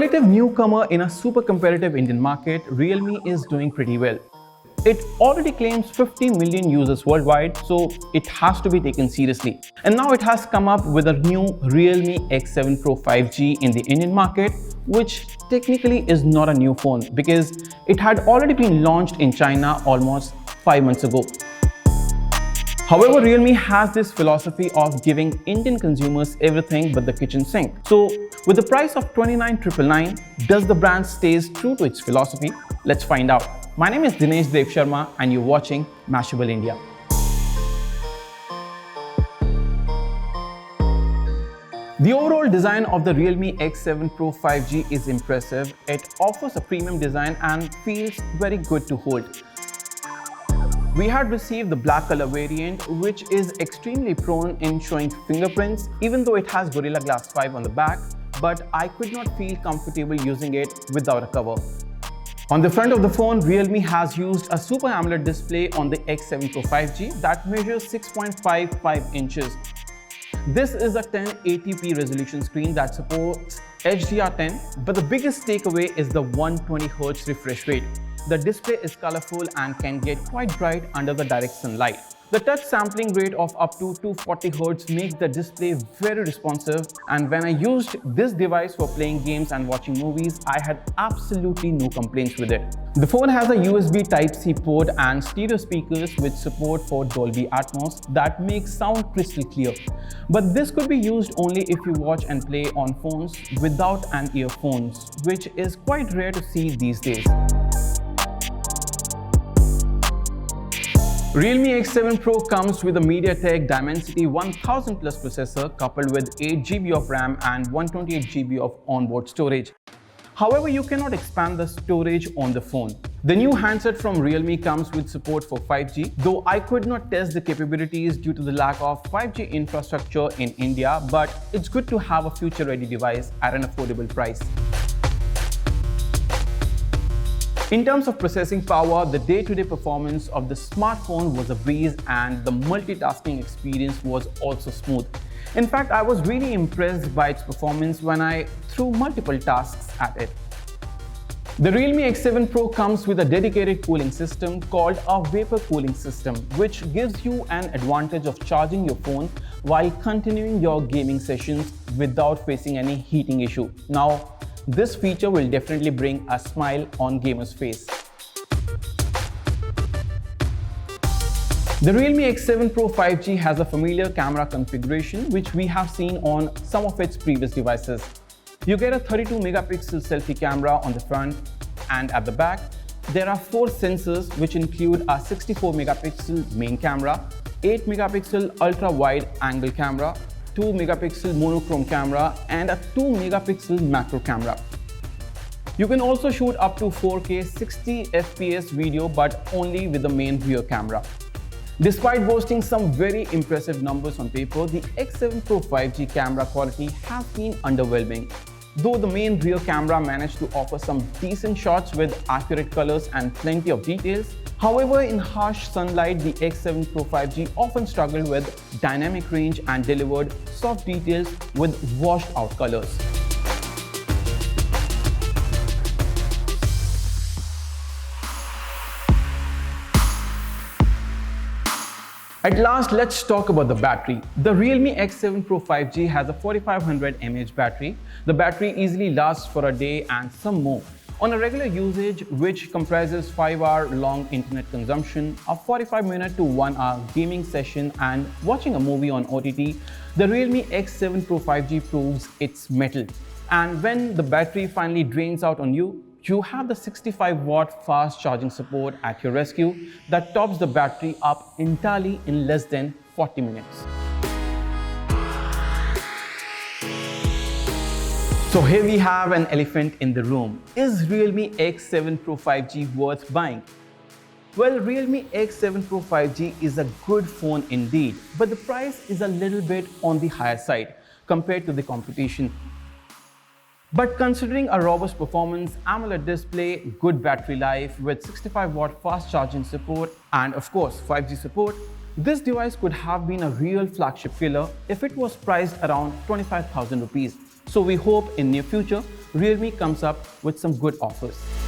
relative newcomer in a super competitive Indian market, RealMe is doing pretty well. It already claims 50 million users worldwide, so it has to be taken seriously. And now it has come up with a new RealMe X7 Pro 5G in the Indian market, which technically is not a new phone because it had already been launched in China almost 5 months ago. However, RealMe has this philosophy of giving Indian consumers everything but the kitchen sink. So, with the price of 29,999, does the brand stays true to its philosophy? Let's find out. My name is Dinesh Dev Sharma and you're watching Mashable India. The overall design of the RealMe X7 Pro 5G is impressive. It offers a premium design and feels very good to hold. We had received the black color variant, which is extremely prone in showing fingerprints, even though it has Gorilla Glass 5 on the back, but I could not feel comfortable using it without a cover. On the front of the phone, RealMe has used a Super AMOLED display on the X7 Pro 5G that measures 6.55 inches. This is a 1080p resolution screen that supports HDR10, but the biggest takeaway is the 120Hz refresh rate. The display is colorful and can get quite bright under the direct sunlight. The touch sampling rate of up to 240Hz makes the display very responsive, and when I used this device for playing games and watching movies, I had absolutely no complaints with it. The phone has a USB Type-C port and stereo speakers with support for Dolby Atmos that makes sound crystal clear. But this could be used only if you watch and play on phones without an earphones, which is quite rare to see these days. RealMe X7 Pro comes with a MediaTek Dimensity 1000 Plus processor coupled with 8GB of RAM and 128GB of onboard storage. However, you cannot expand the storage on the phone. The new handset from RealMe comes with support for 5G, though I could not test the capabilities due to the lack of 5G infrastructure in India, but it's good to have a future-ready device at an affordable price. In terms of processing power, the day-to-day performance of the smartphone was a breeze and the multitasking experience was also smooth. In fact, I was really impressed by its performance when I threw multiple tasks at it. The RealMe X7 Pro comes with a dedicated cooling system called a vapor cooling system, which gives you an advantage of charging your phone while continuing your gaming sessions without facing any heating issue. Now, this feature will definitely bring a smile on gamers' face. The RealMe X7 Pro 5G has a familiar camera configuration which we have seen on some of its previous devices. You get a 32 megapixel selfie camera on the front, and at the back, there are 4 sensors which include a 64 megapixel main camera, 8 megapixel ultra wide angle camera, 2 megapixel monochrome camera and a 2 megapixel macro camera. You can also shoot up to 4K 60 FPS video, but only with the main rear camera. Despite boasting some very impressive numbers on paper, the X7 Pro 5G camera quality has been underwhelming. Though the main rear camera managed to offer some decent shots with accurate colors and plenty of details, however, in harsh sunlight, the X7 Pro 5G often struggled with dynamic range and delivered soft details with washed out colors. At last, let's talk about the battery. The RealMe X7 Pro 5G has a 4500 mAh battery. The battery easily lasts for a day and some more. On a regular usage, which comprises 5-hour long internet consumption, a 45-minute to 1-hour gaming session and watching a movie on OTT, the RealMe X7 Pro 5G proves its mettle. And when the battery finally drains out on you, you have the 65-watt fast charging support at your rescue that tops the battery up entirely in less than 40 minutes. So here we have an elephant in the room. Is RealMe X7 Pro 5G worth buying? Well, RealMe X7 Pro 5G is a good phone indeed, but the price is a little bit on the higher side compared to the competition. But considering a robust performance, AMOLED display, good battery life with 65-watt fast charging support and of course 5G support, this device could have been a real flagship killer if it was priced around 25,000 rupees. So we hope in near future, Realme comes up with some good offers.